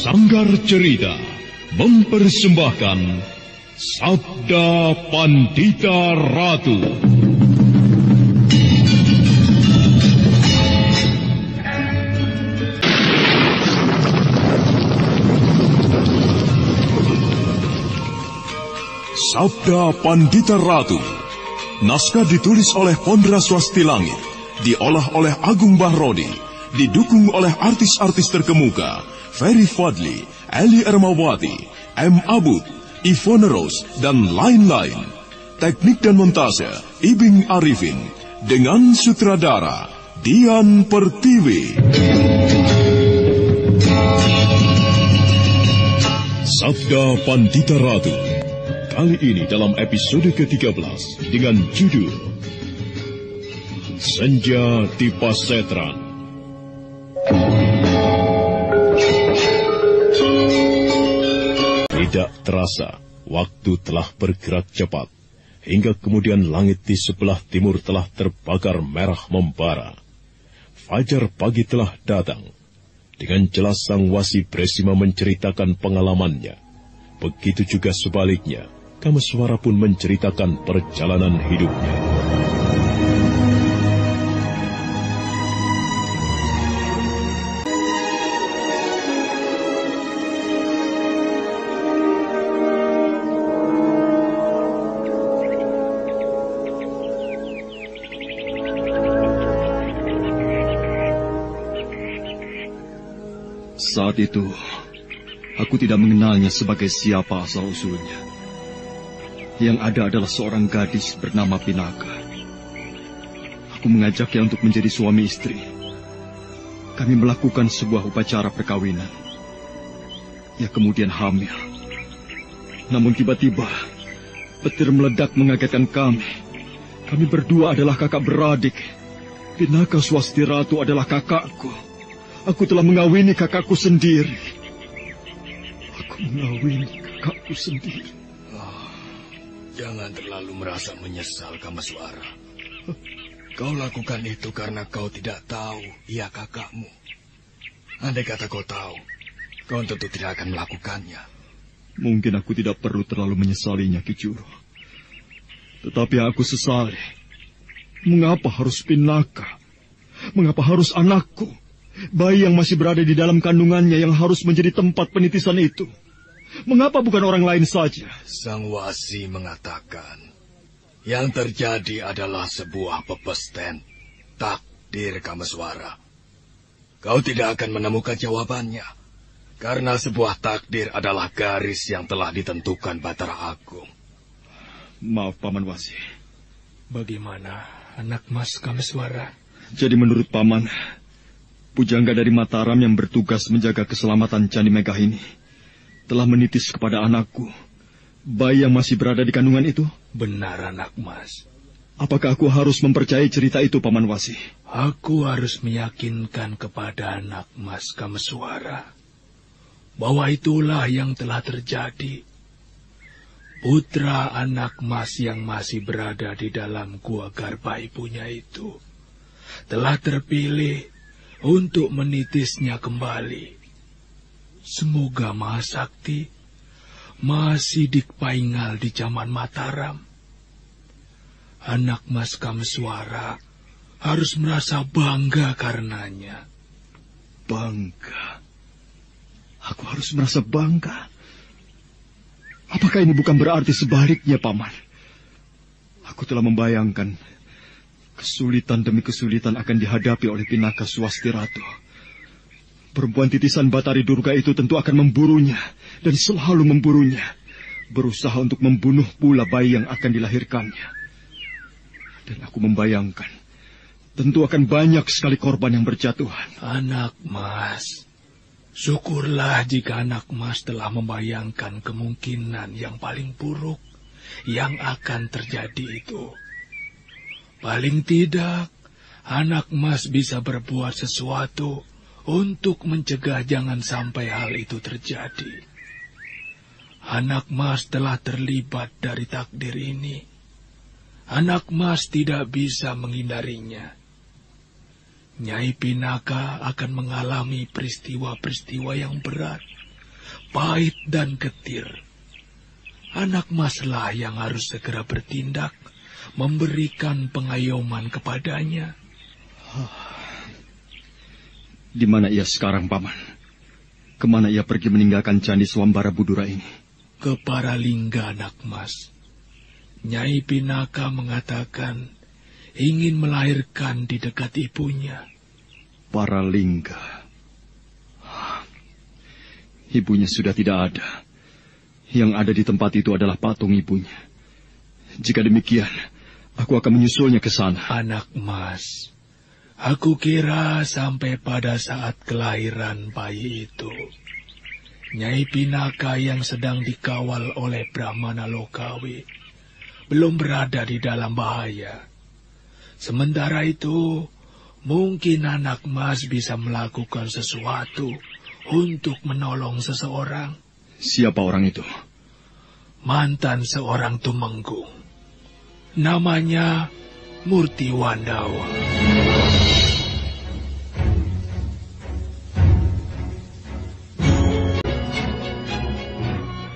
Sanggar Cerita mempersembahkan Sabda Pandita Ratu. Sabda Pandita Ratu. Naskah ditulis oleh Pondra Swasti Langit, diolah oleh Agung Bahrodi, didukung oleh artis-artis terkemuka Ferry Fadli, Eli Ermawati, M. Abud, Ivone Rose, dan lain-lain. Teknik dan montase Ibing Arifin, dengan sutradara Dian Pertiwi. Sabda Pandita Ratu. Kali ini dalam episode ke-13 dengan judul Senja di Pasetran. Tidak terasa, waktu telah bergerak cepat, hingga kemudian langit di sebelah timur telah terbakar merah membara. Fajar pagi telah datang. Dengan jelas Sang Wasi Bresima menceritakan pengalamannya. Begitu juga sebaliknya, Kameswara pun menceritakan perjalanan hidupnya. Saat itu, aku tidak mengenalnya sebagai siapa asal-usulnya. Yang ada adalah seorang gadis bernama Pinaka. Aku mengajaknya untuk menjadi suami istri. Kami melakukan sebuah upacara perkawinan. Ia kemudian hamil. Namun tiba-tiba, petir meledak mengagetkan kami. Kami berdua adalah kakak beradik. Pinaka Swasti Ratu adalah kakakku. Aku telah mengawini kakakku sendiri. Jangan terlalu merasa menyesal, Kameswara. Kau lakukan itu karena kau tidak tahu ia kakakmu. Andai kata kau tahu, kau tentu tidak akan melakukannya. Mungkin aku tidak perlu terlalu menyesalinya, Ki Juro. Tetapi aku sesali. Mengapa harus Pinaka? Mengapa harus anakku? Bayi yang masih berada di dalam kandungannya yang harus menjadi tempat penitisan itu. Mengapa bukan orang lain saja? Sang Wasi mengatakan, yang terjadi adalah sebuah pepesten, takdir Kameswara. Kau tidak akan menemukan jawabannya, karena sebuah takdir adalah garis yang telah ditentukan Batara Agung. Maaf, Paman Wasi. Bagaimana anak Mas Kameswara? Jadi menurut Paman, pujangga dari Mataram yang bertugas menjaga keselamatan Candi Megah ini telah menitis kepada anakku, bayi yang masih berada di kandungan itu? Benar, anak Mas. Apakah aku harus mempercayai cerita itu, Paman Wasi? Aku harus meyakinkan kepada anak Mas Kameswara bahwa itulah yang telah terjadi. Putra anak Mas yang masih berada di dalam gua garba ibunya itu telah terpilih untuk menitisnya kembali. Semoga Mahasakti masih dipaingal di zaman Mataram. Anak Mas Kameswara harus merasa bangga karenanya. Bangga? Aku harus merasa bangga? Apakah ini bukan berarti sebaliknya, Paman? Aku telah membayangkan kesulitan demi kesulitan akan dihadapi oleh Pinaka Swasti Ratu. Perempuan titisan Batari Durga itu tentu akan memburunya, dan selalu memburunya, berusaha untuk membunuh pula bayi yang akan dilahirkannya. Dan aku membayangkan, tentu akan banyak sekali korban yang berjatuhan. Anak Mas, syukurlah jika anak Mas telah membayangkan kemungkinan yang paling buruk yang akan terjadi itu. Paling tidak, anak Mas bisa berbuat sesuatu untuk mencegah jangan sampai hal itu terjadi. Anak Mas telah terlibat dari takdir ini. Anak Mas tidak bisa menghindarinya. Nyai Pinaka akan mengalami peristiwa-peristiwa yang berat pahit dan getir. Anak Maslah yang harus segera bertindak, memberikan pengayoman kepadanya. Di mana ia sekarang, Paman? Kemana ia pergi meninggalkan Candi Swambara Budura ini? Ke Paralingga, Anak Mas. Nyai Pinaka mengatakan ingin melahirkan di dekat ibunya. Paralingga. Ibunya sudah tidak ada. Yang ada di tempat itu adalah patung ibunya. Jika demikian, aku akan menyusulnya ke sana. Anak Mas, aku kira sampai pada saat kelahiran bayi itu, Nyai Pinaka yang sedang dikawal oleh Brahmana Lokawi belum berada di dalam bahaya. Sementara itu, mungkin Anak Mas bisa melakukan sesuatu untuk menolong seseorang. Siapa orang itu? Mantan seorang tumenggung. Namanya Murti Wandawa.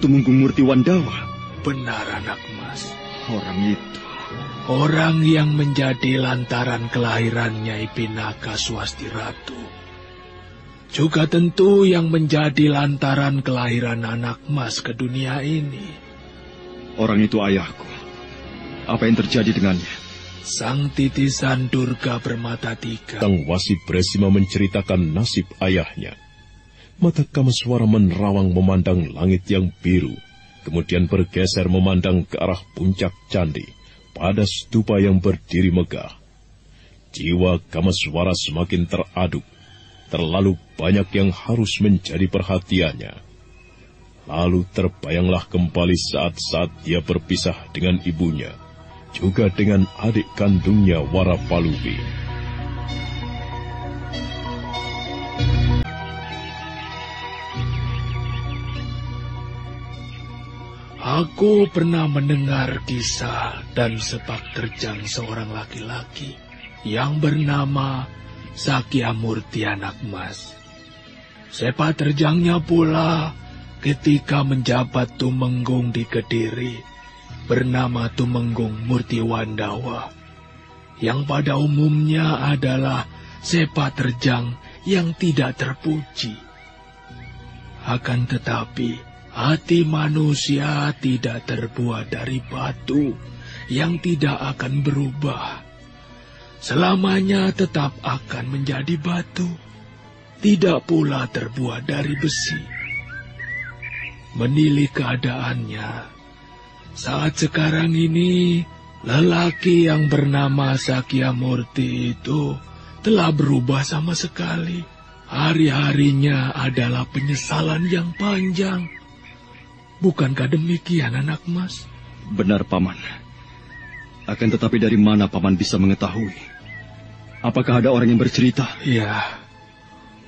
Tumenggung Murti Wandawa? Benar, Anak Mas. Orang itu. Orang yang menjadi lantaran kelahiran Nyai Pinaka Swasti Ratu. Juga tentu yang menjadi lantaran kelahiran Anak Mas ke dunia ini. Orang itu ayahku. Apa yang terjadi dengannya? Sang titisan Durga Permata Tiga. Sang Wasi Bresima menceritakan nasib ayahnya. Mata Kameswara menerawang memandang langit yang biru, kemudian bergeser memandang ke arah puncak candi pada stupa yang berdiri megah. Jiwa Kameswara semakin teraduk. Terlalu banyak yang harus menjadi perhatiannya. Lalu terbayanglah kembali saat-saat dia berpisah dengan ibunya, juga dengan adik kandungnya Warapalubi. Aku pernah mendengar kisah dan sepak terjang seorang laki-laki yang bernama Sakyamurti, Anak Mas. Sepak terjangnya pula ketika menjabat tumenggung di Kediri, bernama Tumenggung Murti Wandawa, yang pada umumnya adalah sepak terjang yang tidak terpuji. Akan tetapi, hati manusia tidak terbuat dari batu yang tidak akan berubah. Selamanya tetap akan menjadi batu, tidak pula terbuat dari besi. Menilik keadaannya, saat sekarang ini, lelaki yang bernama Sakyamurti itu telah berubah sama sekali. Hari-harinya adalah penyesalan yang panjang. Bukankah demikian, Anak Mas? Benar, Paman. Akan tetapi dari mana Paman bisa mengetahui? Apakah ada orang yang bercerita? Ya,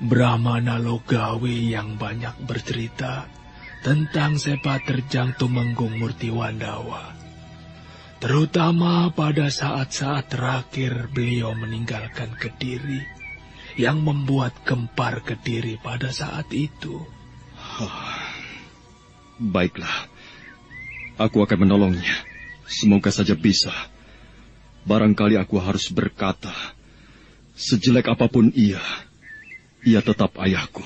Brahmana Logawi yang banyak bercerita tentang sepak terjang Tumenggung Murti Wandawa. Terutama pada saat-saat terakhir beliau meninggalkan Kediri, yang membuat gempar Kediri pada saat itu. Baiklah, aku akan menolongnya. Semoga saja bisa. Barangkali aku harus berkata, sejelek apapun ia tetap ayahku.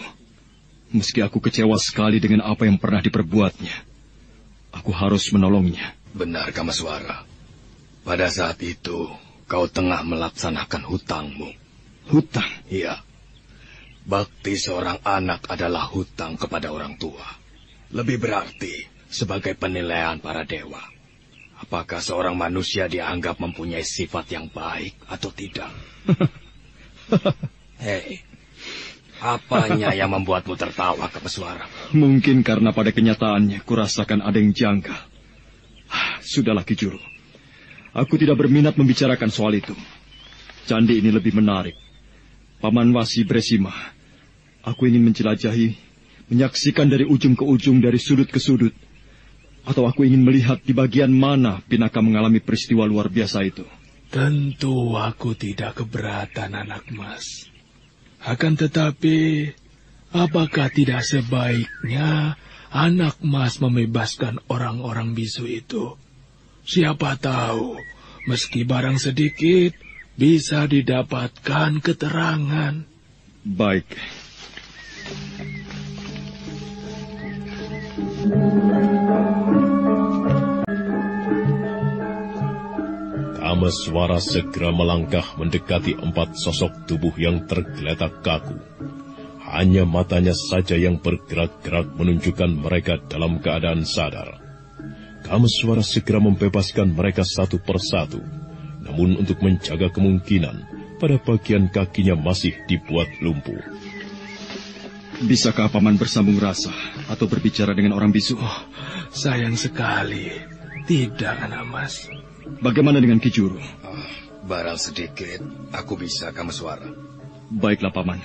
Meski aku kecewa sekali dengan apa yang pernah diperbuatnya, aku harus menolongnya. Benar, Kameswara. Pada saat itu, kau tengah melaksanakan hutangmu. Hutang? Iya. Bakti seorang anak adalah hutang kepada orang tua. Lebih berarti sebagai penilaian para dewa. Apakah seorang manusia dianggap mempunyai sifat yang baik atau tidak? Hei, apanya yang membuatmu tertawa, Kameswara? Mungkin karena pada kenyataannya kurasakan ada yang janggal. Sudahlah, Ki Juru. Aku tidak berminat membicarakan soal itu. Candi ini lebih menarik. Paman Wasi Bresima, aku ingin menjelajahi, menyaksikan dari ujung ke ujung, dari sudut ke sudut. Atau aku ingin melihat di bagian mana Pinaka mengalami peristiwa luar biasa itu. Tentu aku tidak keberatan, Anak Mas. Akan tetapi, apakah tidak sebaiknya anak mas membebaskan orang-orang bisu itu? Siapa tahu, meski barang sedikit, bisa didapatkan keterangan. Baik. Kameswara segera melangkah mendekati 4 sosok tubuh yang tergeletak kaku. Hanya matanya saja yang bergerak-gerak menunjukkan mereka dalam keadaan sadar. Kameswara segera membebaskan mereka satu persatu. Namun untuk menjaga kemungkinan, pada bagian kakinya masih dibuat lumpuh. Bisakah Paman bersambung rasa atau berbicara dengan orang bisu? Oh, sayang sekali. Tidak, anak mas. Bagaimana dengan Ki Juru? Barang sedikit, aku bisa, Kameswara. Baiklah, Paman.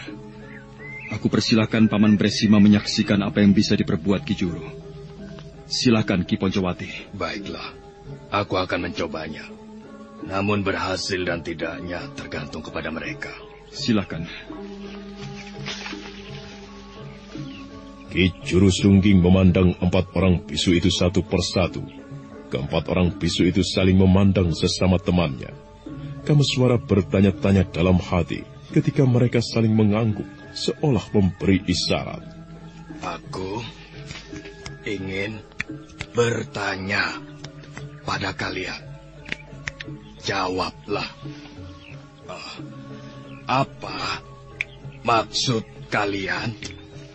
Aku persilakan Paman Bresima menyaksikan apa yang bisa diperbuat Ki Juru. Silakan Ki Poncowati. Baiklah, aku akan mencobanya. Namun berhasil dan tidaknya tergantung kepada mereka. Silakan. Ki Juru Sungging memandang 4 orang bisu itu satu persatu. Keempat orang bisu itu saling memandang sesama temannya. Kameswara bertanya-tanya dalam hati ketika mereka saling mengangguk seolah memberi isyarat. Aku ingin bertanya pada kalian. Jawablah. Apa maksud kalian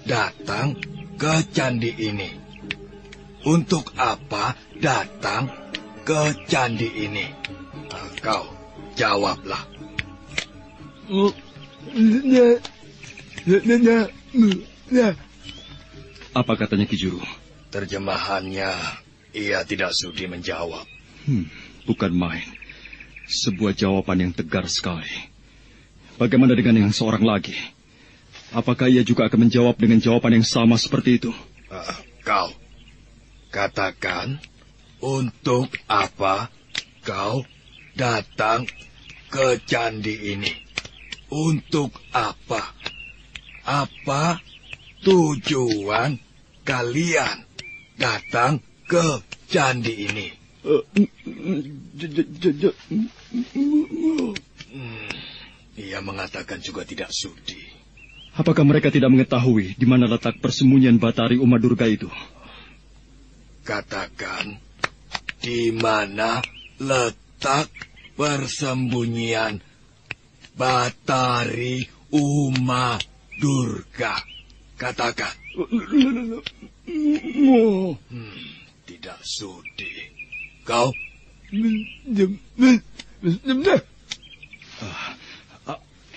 datang ke candi ini? Untuk apa datang ke candi ini? Kau jawablah. Apa katanya Ki Juru? Terjemahannya, ia tidak sudi menjawab. Bukan main. Sebuah jawaban yang tegar sekali. Bagaimana dengan yang seorang lagi? Apakah ia juga akan menjawab dengan jawaban yang sama seperti itu? Kau katakan, untuk apa kau datang ke candi ini? Untuk apa? Apa tujuan kalian datang ke candi ini? Ia mengatakan juga tidak sudi. Apakah mereka tidak mengetahui di mana letak persembunyian Batari Uma Durga itu? Katakan, di mana letak persembunyian Batari Uma Durga? Katakan. Tidak sudi. Kau?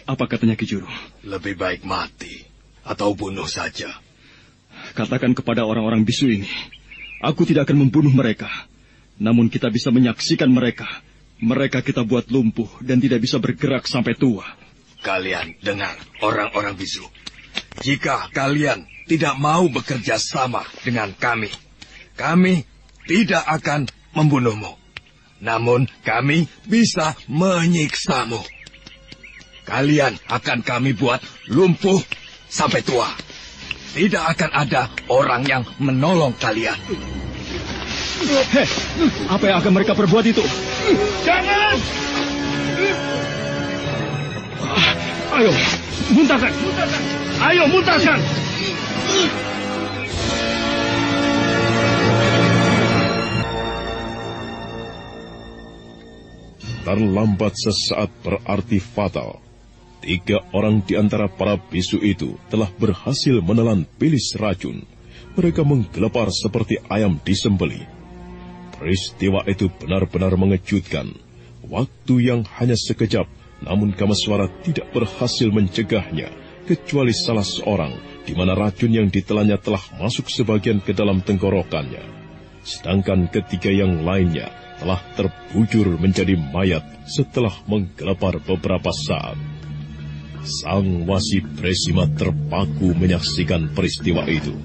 Apa katanya Ki Juru? Lebih baik mati atau bunuh saja. Katakan kepada orang-orang bisu ini, aku tidak akan membunuh mereka. Namun kita bisa menyaksikan mereka. Mereka kita buat lumpuh dan tidak bisa bergerak sampai tua. Kalian dengar, orang-orang bisu. Jika kalian tidak mau bekerja sama dengan kami tidak akan membunuhmu. Namun kami bisa menyiksamu. Kalian akan kami buat lumpuh sampai tua. Tidak akan ada orang yang menolong kalian. Hei, apa yang akan mereka perbuat itu? Jangan! Ayo, muntahkan! Ayo, muntahkan! Terlambat sesaat berarti fatal. 3 orang di antara para bisu itu telah berhasil menelan bilis racun. Mereka menggelepar seperti ayam disembelih. Peristiwa itu benar-benar mengejutkan. Waktu yang hanya sekejap, namun Kameswara tidak berhasil mencegahnya, kecuali salah seorang, di mana racun yang ditelannya telah masuk sebagian ke dalam tenggorokannya. Sedangkan ketiga yang lainnya telah terbujur menjadi mayat setelah menggelepar beberapa saat. Sang Wasi Bresima terpaku menyaksikan peristiwa itu.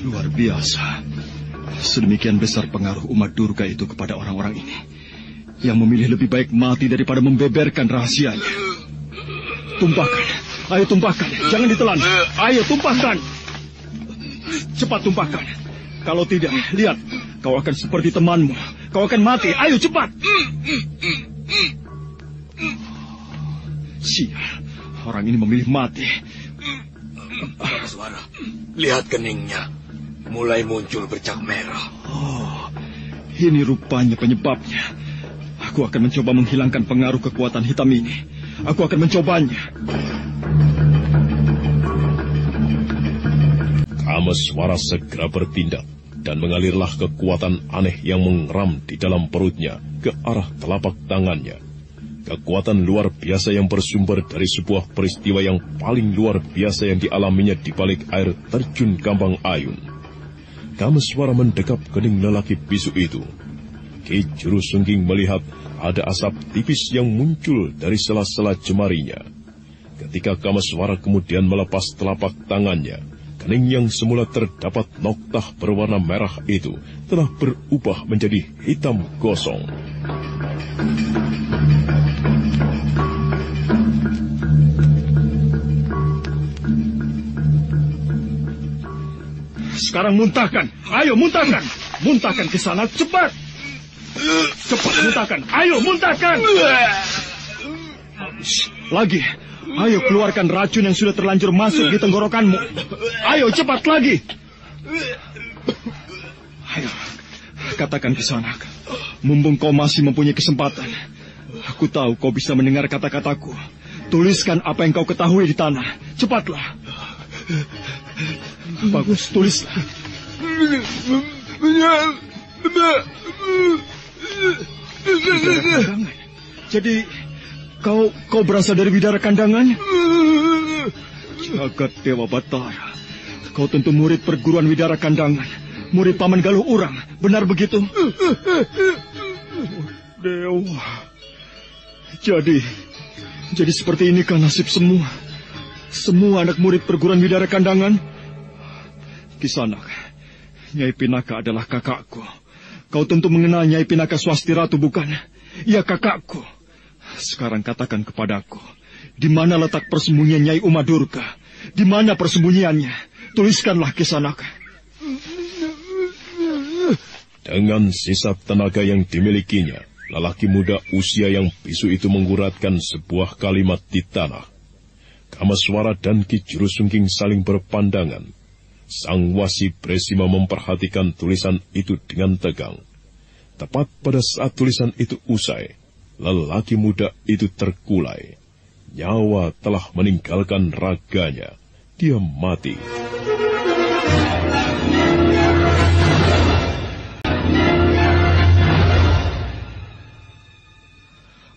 Luar biasa. Sedemikian besar pengaruh umat Durga itu kepada orang-orang ini, yang memilih lebih baik mati daripada membeberkan rahasianya. Tumpahkan, ayo tumpahkan, jangan ditelan. Ayo tumpahkan. Cepat tumpahkan. Kalau tidak, lihat, kau akan seperti temanmu. Kau akan mati, ayo cepat. Sial, orang ini memilih mati. Suara, lihat keningnya. Mulai muncul bercak merah. Oh, ini rupanya penyebabnya. Aku akan mencoba menghilangkan pengaruh kekuatan hitam ini. Aku akan mencobanya. Kameswara segera bertindak dan mengalirlah kekuatan aneh yang mengeram di dalam perutnya ke arah telapak tangannya. Kekuatan luar biasa yang bersumber dari sebuah peristiwa yang paling luar biasa yang dialaminya di balik air terjun Kambang Ayun. Kameswara mendekap kening lelaki bisu itu. Ki Jurusungging melihat ada asap tipis yang muncul dari sela-sela jemarinya. Ketika Kameswara kemudian melepas telapak tangannya, kening yang semula terdapat noktah berwarna merah itu telah berubah menjadi hitam gosong. Sekarang muntahkan, ayo muntahkan. Muntahkan ke sana, cepat. Cepat muntahkan, ayo muntahkan. Lagi, ayo keluarkan racun yang sudah terlanjur masuk di tenggorokanmu. Ayo cepat lagi. Ayo, katakan ke sana. Mumpung kau masih mempunyai kesempatan. Aku tahu kau bisa mendengar kata-kataku. Tuliskan apa yang kau ketahui di tanah. Cepatlah. Bagus, tulislah. Jadi kau berasal dari Widara Kandangan? Jagat Dewa Batara. Kau tentu murid perguruan Widara Kandangan, murid Paman Galuh Urang. Benar begitu? Dewa. Jadi seperti inikah nasib semua? Semua anak murid perguruan Widara Kandangan? Kisanak, Nyai Pinaka adalah kakakku. Kau tentu mengenal Nyai Pinaka Swasti Ratu, bukan? Ya, kakakku. Sekarang katakan kepadaku, di mana letak persembunyian Nyai Uma Durga? Di mana persembunyiannya? Tuliskanlah, Kisanak. Dengan sisa tenaga yang dimilikinya, lelaki muda usia yang bisu itu mengguratkan sebuah kalimat di tanah. Kameswara dan Ki Jurusungging saling berpandangan. Sang Wasi Bresima memperhatikan tulisan itu dengan tegang. Tepat pada saat tulisan itu usai, lelaki muda itu terkulai. Nyawa telah meninggalkan raganya. Dia mati.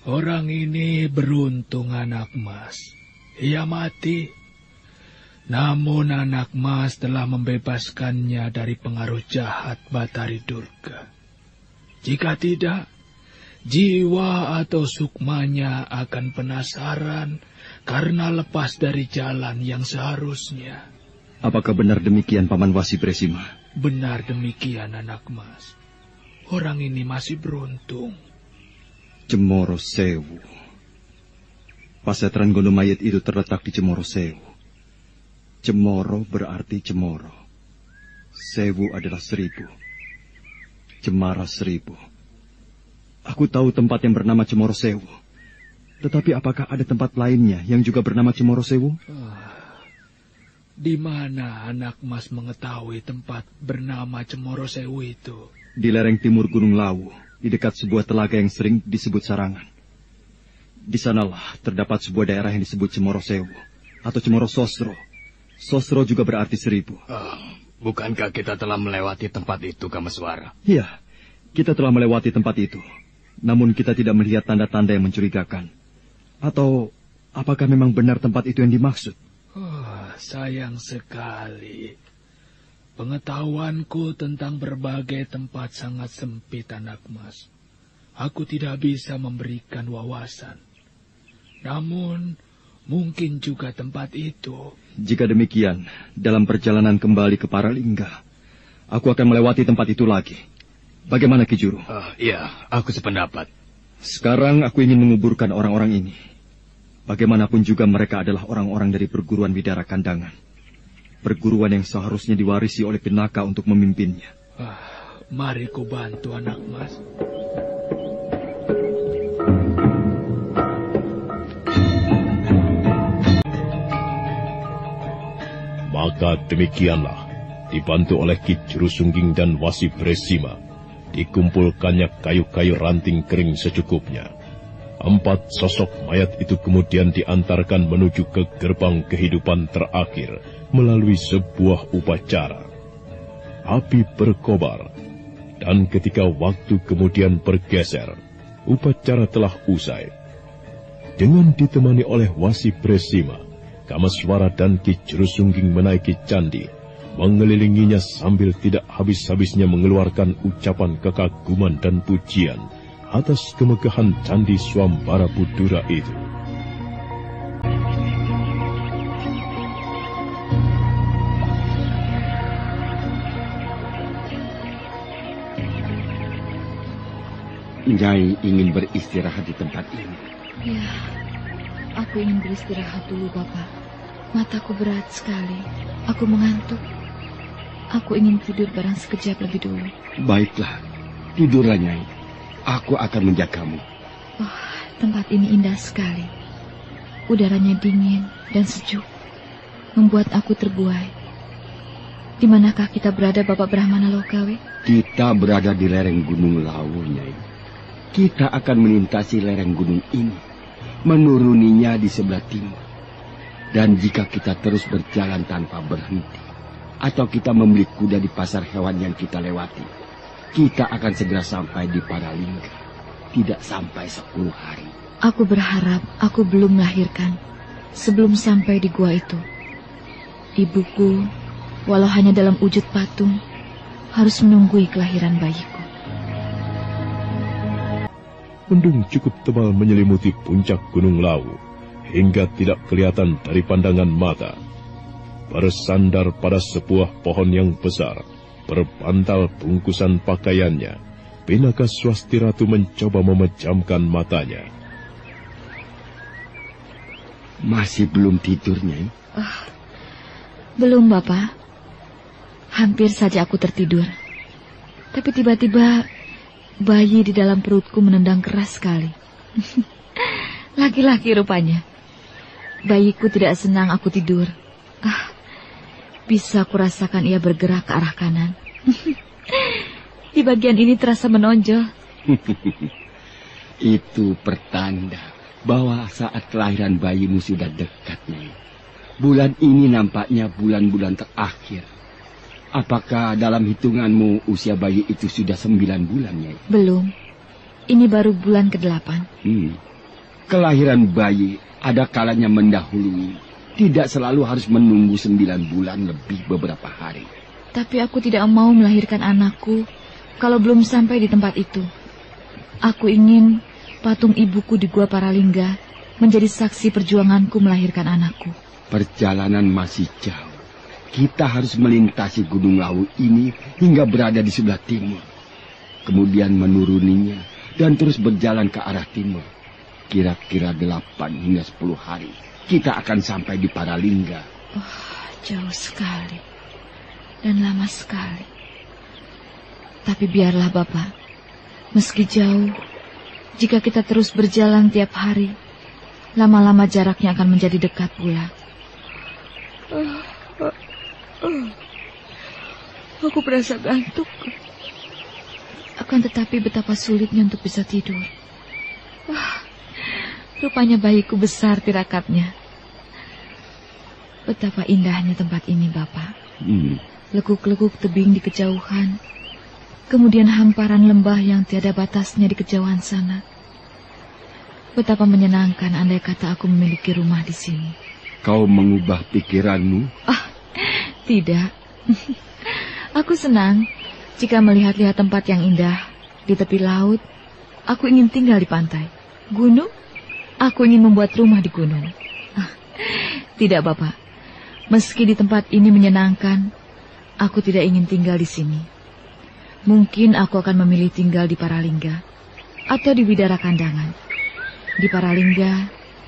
Orang ini beruntung, anak mas. Ia mati. Namun anak mas telah membebaskannya dari pengaruh jahat Batari Durga. Jika tidak, jiwa atau sukmanya akan penasaran karena lepas dari jalan yang seharusnya. Apakah benar demikian, Paman Wasi Bresima? Benar demikian, anak mas. Orang ini masih beruntung. Cemoro Sewu. Pasetran Gondomayit itu terletak di Cemoro Sewu. Cemoro berarti cemoro. Sewu adalah 1000. Cemara 1000. Aku tahu tempat yang bernama Cemoro Sewu. Tetapi apakah ada tempat lainnya yang juga bernama Cemoro Sewu? Di mana anak mas mengetahui tempat bernama Cemoro Sewu itu? Di lereng timur Gunung Lawu, di dekat sebuah telaga yang sering disebut Sarangan. Di sanalah terdapat sebuah daerah yang disebut Cemoro Sewu atau Cemoro Sosro. Sosro juga berarti 1000. Bukankah kita telah melewati tempat itu, Kameswara? Iya, kita telah melewati tempat itu. Namun kita tidak melihat tanda-tanda yang mencurigakan. Atau apakah memang benar tempat itu yang dimaksud? Sayang sekali. Pengetahuanku tentang berbagai tempat sangat sempit, anak mas. Aku tidak bisa memberikan wawasan. Namun, mungkin juga tempat itu. Jika demikian, dalam perjalanan kembali ke Paralingga, Aku akan melewati tempat itu lagi. Bagaimana Ki Juru? Iya, aku sependapat. Sekarang aku ingin menguburkan orang-orang ini. Bagaimanapun juga mereka adalah orang-orang dari perguruan Widara Kandangan. Perguruan yang seharusnya diwarisi oleh Pinaka untuk memimpinnya. Mari ku bantu anak mas. Maka demikianlah, dibantu oleh Ki Juru Sungging dan Wasi Bresima, dikumpulkannya kayu-kayu ranting kering secukupnya. 4 sosok mayat itu kemudian diantarkan menuju ke gerbang kehidupan terakhir melalui sebuah upacara. Api berkobar, dan ketika waktu kemudian bergeser, upacara telah usai. Dengan ditemani oleh Wasi Bresima, Kameswara dan Ki Juru Sungging menaiki candi, mengelilinginya sambil tidak habis-habisnya mengeluarkan ucapan kekaguman dan pujian atas kemegahan Candi Swambara Budura itu. Nyai ingin beristirahat di tempat ini. Ya, aku ingin beristirahat dulu, Bapak. Mataku berat sekali. Aku mengantuk. Aku ingin tidur barang sekejap lebih dulu. Baiklah, tidurlah Nyai. Aku akan menjagamu. Oh, tempat ini indah sekali. Udaranya dingin dan sejuk, membuat aku terbuai. Di manakah kita berada, Bapak Brahmana Lokawe? Kita berada di lereng Gunung Lawu, Nyai. Kita akan melintasi lereng gunung ini, menuruninya di sebelah timur. Dan jika kita terus berjalan tanpa berhenti, atau kita membeli kuda di pasar hewan yang kita lewati, kita akan segera sampai di Paralingga. Tidak sampai 10 hari. Aku berharap aku belum melahirkan sebelum sampai di gua itu. Ibuku, walau hanya dalam wujud patung, harus menunggui kelahiran bayiku. Mendung cukup tebal menyelimuti puncak Gunung Lawu, hingga tidak kelihatan dari pandangan mata. Bersandar pada sebuah pohon yang besar, berbantal bungkusan pakaiannya, Pinaka Swasti Ratu mencoba memejamkan matanya. Masih belum tidur, Nyai? Belum, Bapak. Hampir saja aku tertidur. Tapi tiba-tiba bayi di dalam perutku menendang keras sekali. Laki-laki rupanya. Bayiku tidak senang aku tidur. Bisa kurasakan ia bergerak ke arah kanan. Di bagian ini terasa menonjol. Itu pertanda bahwa saat kelahiran bayimu sudah dekat, Nyai. Bulan ini nampaknya bulan-bulan terakhir. Apakah dalam hitunganmu usia bayi itu sudah 9 bulan, Nyai? Belum. Ini baru bulan ke-8. Kelahiran bayi ada kalanya mendahului. Tidak selalu harus menunggu 9 bulan lebih beberapa hari. Tapi aku tidak mau melahirkan anakku kalau belum sampai di tempat itu. Aku ingin patung ibuku di Gua Paralingga menjadi saksi perjuanganku melahirkan anakku. Perjalanan masih jauh. Kita harus melintasi Gunung Lawu ini hingga berada di sebelah timur. Kemudian menuruninya dan terus berjalan ke arah timur. Kira-kira 8 hingga 10 hari kita akan sampai di Paralingga. Jauh sekali dan lama sekali. Tapi biarlah, Bapak. Meski jauh, jika kita terus berjalan tiap hari, lama-lama jaraknya akan menjadi dekat pula. Aku merasa gantuk. Akan tetapi betapa sulitnya untuk bisa tidur. Rupanya bayiku besar tirakatnya. Betapa indahnya tempat ini, Bapak. Lekuk-lekuk tebing di kejauhan. Kemudian hamparan lembah yang tiada batasnya di kejauhan sana. Betapa menyenangkan andai kata aku memiliki rumah di sini. Kau mengubah pikiranmu? Tidak. Aku senang jika melihat-lihat tempat yang indah di tepi laut. Aku ingin tinggal di pantai. Gunung? Aku ingin membuat rumah di gunung. Tidak, Bapak. Meski di tempat ini menyenangkan, Aku tidak ingin tinggal di sini. Mungkin aku akan memilih tinggal di Paralingga atau di Widara Kandangan. Di Paralingga,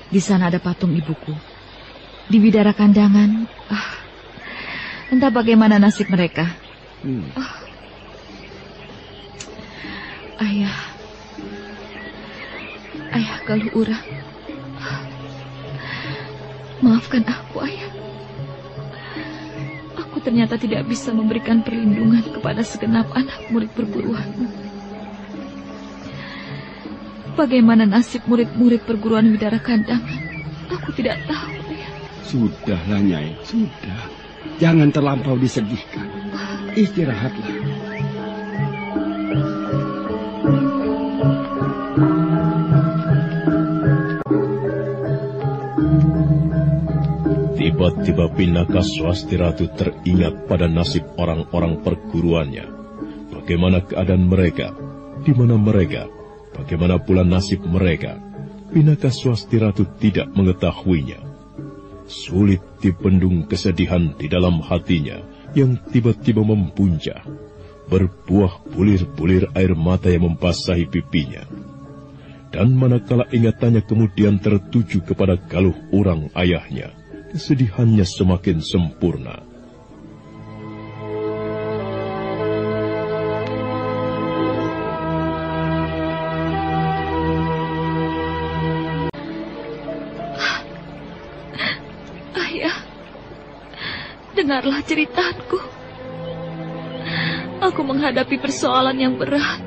di sana ada patung ibuku. Di Widara Kandangan, entah bagaimana nasib mereka. Ayah Galuh Urang, maafkan aku, Ayah. Aku ternyata tidak bisa memberikan perlindungan kepada segenap anak murid perguruanmu. Bagaimana nasib murid-murid perguruan Widara Kandangan, aku tidak tahu, Ayah. Sudahlah, Nyai, sudah. Jangan terlampau disedihkan. Istirahatlah. Tiba-tiba Pinaka Swasti Ratu teringat pada nasib orang-orang perguruannya. Bagaimana keadaan mereka, di mana mereka, bagaimana pula nasib mereka. Pinaka Swasti Ratu tidak mengetahuinya. Sulit dibendung kesedihan di dalam hatinya yang tiba-tiba membuncah. Berbuah bulir-bulir air mata yang membasahi pipinya. Dan manakala ingatannya kemudian tertuju kepada Galuh Urang ayahnya, kesedihannya semakin sempurna. Ayah, dengarlah ceritaku. Aku menghadapi persoalan yang berat.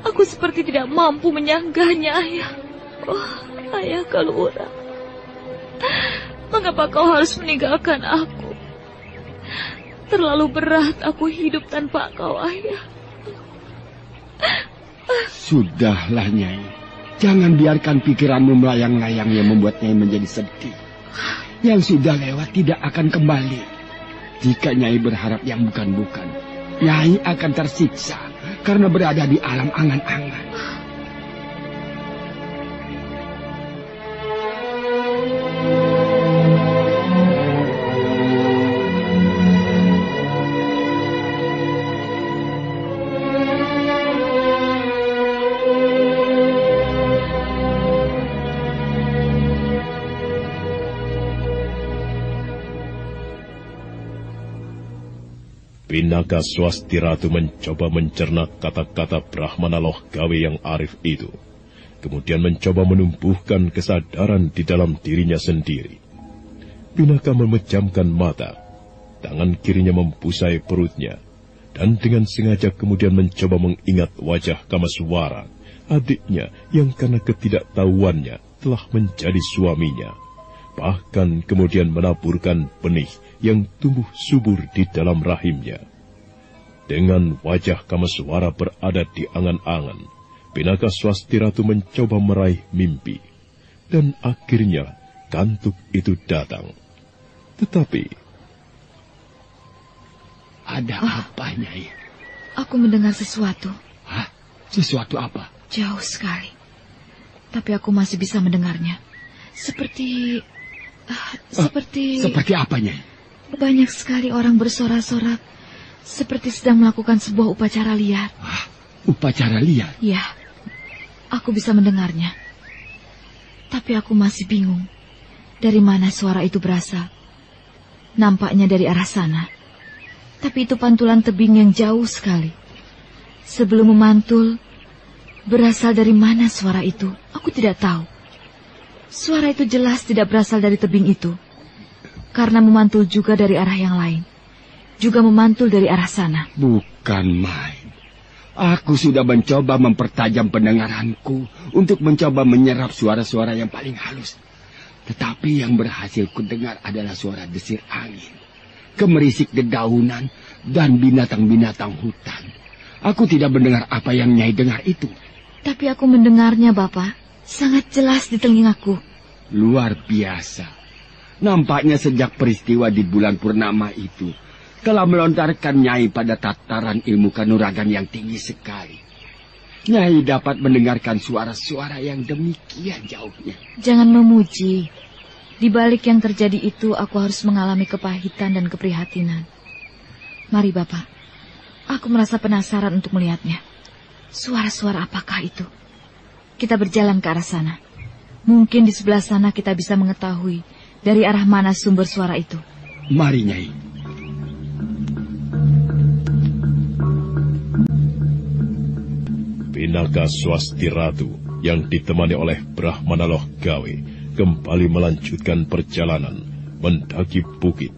Aku seperti tidak mampu menyanggahnya, Ayah. Ayah Galuh Urang, mengapa kau harus meninggalkan aku? Terlalu berat aku hidup tanpa kau, Ayah. Sudahlah, Nyai. Jangan biarkan pikiranmu melayang-layang yang membuat Nyai menjadi sedih. Yang sudah lewat tidak akan kembali. Jika Nyai berharap yang bukan-bukan, Nyai akan tersiksa karena berada di alam angan-angan. Pinaka Swasti Ratu mencoba mencerna kata-kata Brahmana Loh Gawe yang arif itu. Kemudian mencoba menumbuhkan kesadaran di dalam dirinya sendiri. Pinaka memejamkan mata. Tangan kirinya membusai perutnya. Dan dengan sengaja kemudian mencoba mengingat wajah Kamaswara, adiknya yang karena ketidaktahuannya telah menjadi suaminya. Bahkan kemudian menaburkan benih yang tumbuh subur di dalam rahimnya. Dengan wajah Kamaswara berada di angan-angan, Pinaka Swasti Ratu mencoba meraih mimpi. Dan akhirnya kantuk itu datang. Tetapi... Ada apa, Nyai? Aku mendengar sesuatu. Hah? Sesuatu apa? Jauh sekali. Tapi aku masih bisa mendengarnya. Seperti apa, Nyai? Banyak sekali orang bersorak-sorak, seperti sedang melakukan sebuah upacara liar. Upacara liar? Ya, aku bisa mendengarnya. Tapi aku masih bingung, dari mana suara itu berasal. Nampaknya dari arah sana. Tapi itu pantulan tebing yang jauh sekali. Sebelum memantul, berasal dari mana suara itu, aku tidak tahu. Suara itu jelas tidak berasal dari tebing itu. Karena memantul juga dari arah yang lain. Juga memantul dari arah sana. Bukan main. Aku sudah mencoba mempertajam pendengaranku untuk mencoba menyerap suara-suara yang paling halus. Tetapi yang berhasil kudengar adalah suara desir angin, gemerisik dedaunan, dan binatang-binatang hutan. Aku tidak mendengar apa yang Nyai dengar itu. Tapi aku mendengarnya, Bapak. Sangat jelas di telingaku. Luar biasa. Nampaknya sejak peristiwa di bulan purnama itu telah melontarkan Nyai pada tataran ilmu kanuragan yang tinggi sekali. Nyai dapat mendengarkan suara-suara yang demikian jauhnya. Jangan memuji. Di balik yang terjadi itu aku harus mengalami kepahitan dan keprihatinan. Mari Bapak, aku merasa penasaran untuk melihatnya. Suara-suara apakah itu? Kita berjalan ke arah sana. Mungkin di sebelah sana kita bisa mengetahui dari arah mana sumber suara itu. Mari, Nyai. Pinaka Swasti Ratu yang ditemani oleh Brahmana Loh Gawe kembali melanjutkan perjalanan mendaki bukit,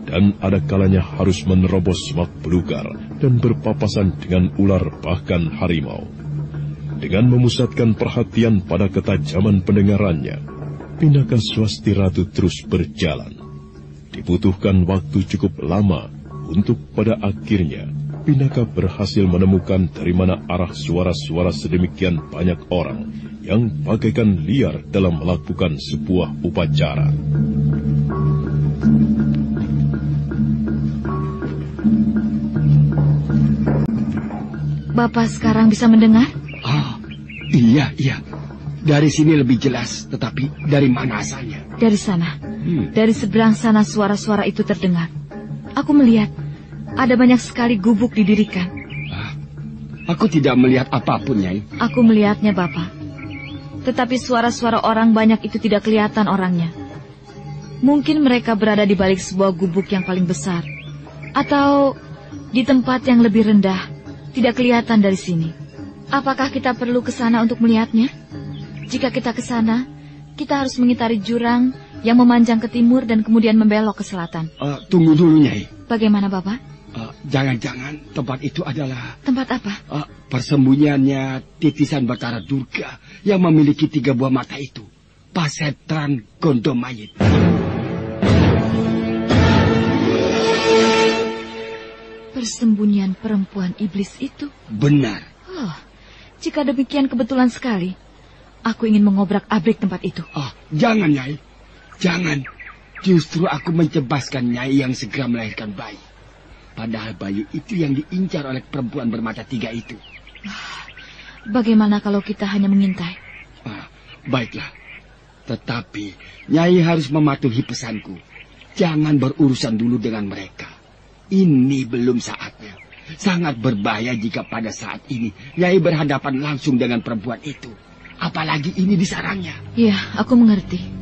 dan ada kalanya harus menerobos semak belukar dan berpapasan dengan ular bahkan harimau. Dengan memusatkan perhatian pada ketajaman pendengarannya, Pinaka Swasti Ratu terus berjalan. Dibutuhkan waktu cukup lama untuk pada akhirnya Pinaka berhasil menemukan dari mana arah suara-suara sedemikian banyak orang yang bagaikan liar dalam melakukan sebuah upacara. Bapak sekarang bisa mendengar? Iya. Dari sini lebih jelas, tetapi dari mana asalnya? Dari sana. Dari seberang sana suara-suara itu terdengar. Aku melihat ada banyak sekali gubuk didirikan. Aku tidak melihat apapun, Nyai. Aku melihatnya, Bapak. Tetapi suara-suara orang banyak itu tidak kelihatan orangnya. Mungkin mereka berada di balik sebuah gubuk yang paling besar. Atau di tempat yang lebih rendah. Tidak kelihatan dari sini. Apakah kita perlu ke sana untuk melihatnya? Jika kita ke sana, kita harus mengitari jurang yang memanjang ke timur dan kemudian membelok ke selatan. Tunggu dulu, Nyai. Bagaimana, Bapak? Jangan-jangan tempat itu adalah... Tempat apa? Persembunyiannya titisan Batara Durga yang memiliki 3 buah mata itu. Pasetran Gondomayit. Persembunyian perempuan iblis itu? Benar. Jika demikian kebetulan sekali. Aku ingin mengobrak-abrik tempat itu. Jangan, Nyai. Jangan. Justru aku mencebaskan Nyai yang segera melahirkan bayi. Padahal bayi itu yang diincar oleh perempuan bermata 3 itu. Bagaimana kalau kita hanya mengintai? Baiklah. Tetapi Nyai harus mematuhi pesanku. Jangan berurusan dulu dengan mereka. Ini belum saatnya. Sangat berbahaya jika pada saat ini Nyai berhadapan langsung dengan perempuan itu. Apalagi ini di sarangnya. Iya, aku mengerti.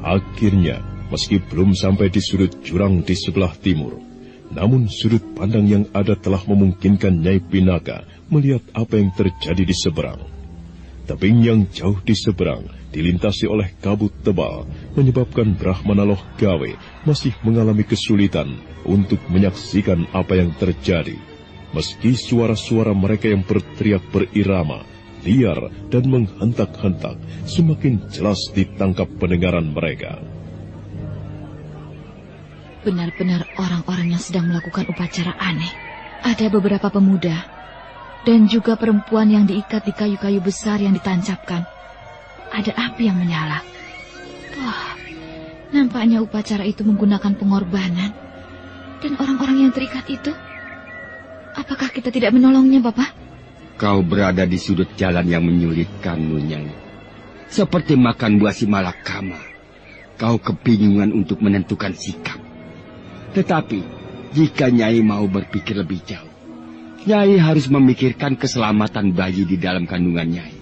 Akhirnya, meski belum sampai di sudut jurang di sebelah timur, namun sudut pandang yang ada telah memungkinkan Nyai Pinaka melihat apa yang terjadi di seberang. Tebing yang jauh di seberang dilintasi oleh kabut tebal, menyebabkan Brahmana Loh Gawe masih mengalami kesulitan untuk menyaksikan apa yang terjadi. Meski suara-suara mereka yang berteriak berirama, liar dan menghentak-hentak semakin jelas ditangkap pendengaran mereka. Benar-benar orang-orang yang sedang melakukan upacara aneh. Ada beberapa pemuda dan juga perempuan yang diikat di kayu-kayu besar yang ditancapkan. Ada api yang menyala. Nampaknya upacara itu menggunakan pengorbanan. Dan orang-orang yang terikat itu, apakah kita tidak menolongnya, Bapak? Kau berada di sudut jalan yang menyulitkanmu, Nyai. Seperti makan buah si malakama. Kau kebingungan untuk menentukan sikap. Tetapi, jika Nyai mau berpikir lebih jauh, Nyai harus memikirkan keselamatan bayi di dalam kandungan Nyai.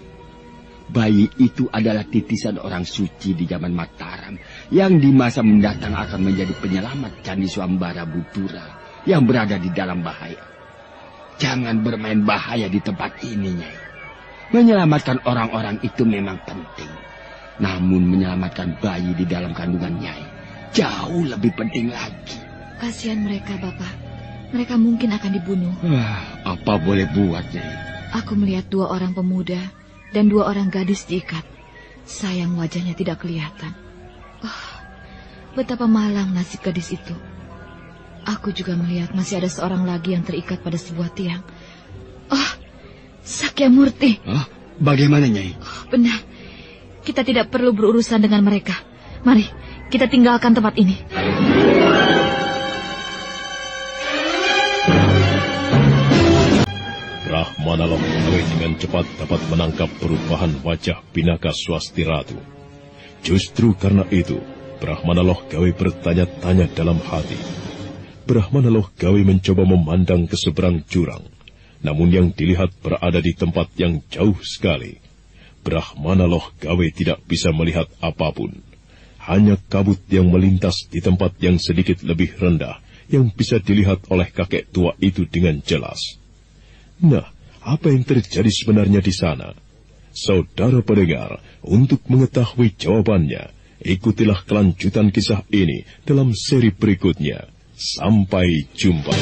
Bayi itu adalah titisan orang suci di zaman Mataram yang di masa mendatang akan menjadi penyelamat Candi Swambara Butura yang berada di dalam bahaya. Jangan bermain bahaya di tempat ini, Nyai. Menyelamatkan orang-orang itu memang penting. Namun menyelamatkan bayi di dalam kandungan Nyai jauh lebih penting lagi. Kasihan mereka, Bapak. Mereka mungkin akan dibunuh. Apa boleh buat, Nyai? Aku melihat 2 orang pemuda dan 2 orang gadis diikat. Sayang wajahnya tidak kelihatan. Betapa malang nasib gadis itu. Aku juga melihat masih ada seorang lagi yang terikat pada sebuah tiang. Sakyamurti. Bagaimana, Nyai? Benar. Kita tidak perlu berurusan dengan mereka. Mari, kita tinggalkan tempat ini. Brahmana Loh Gawe dengan cepat dapat menangkap perubahan wajah Pinaka Swasti Ratu. Justru karena itu, Brahmana Loh Gawe bertanya-tanya dalam hati. Brahmana Loh Gawe mencoba memandang ke seberang jurang, namun yang dilihat berada di tempat yang jauh sekali. Brahmana Loh Gawe tidak bisa melihat apapun. Hanya kabut yang melintas di tempat yang sedikit lebih rendah yang bisa dilihat oleh kakek tua itu dengan jelas. Nah, apa yang terjadi sebenarnya di sana? Saudara pendengar, untuk mengetahui jawabannya, ikutilah kelanjutan kisah ini dalam seri berikutnya. Sampai jumpa.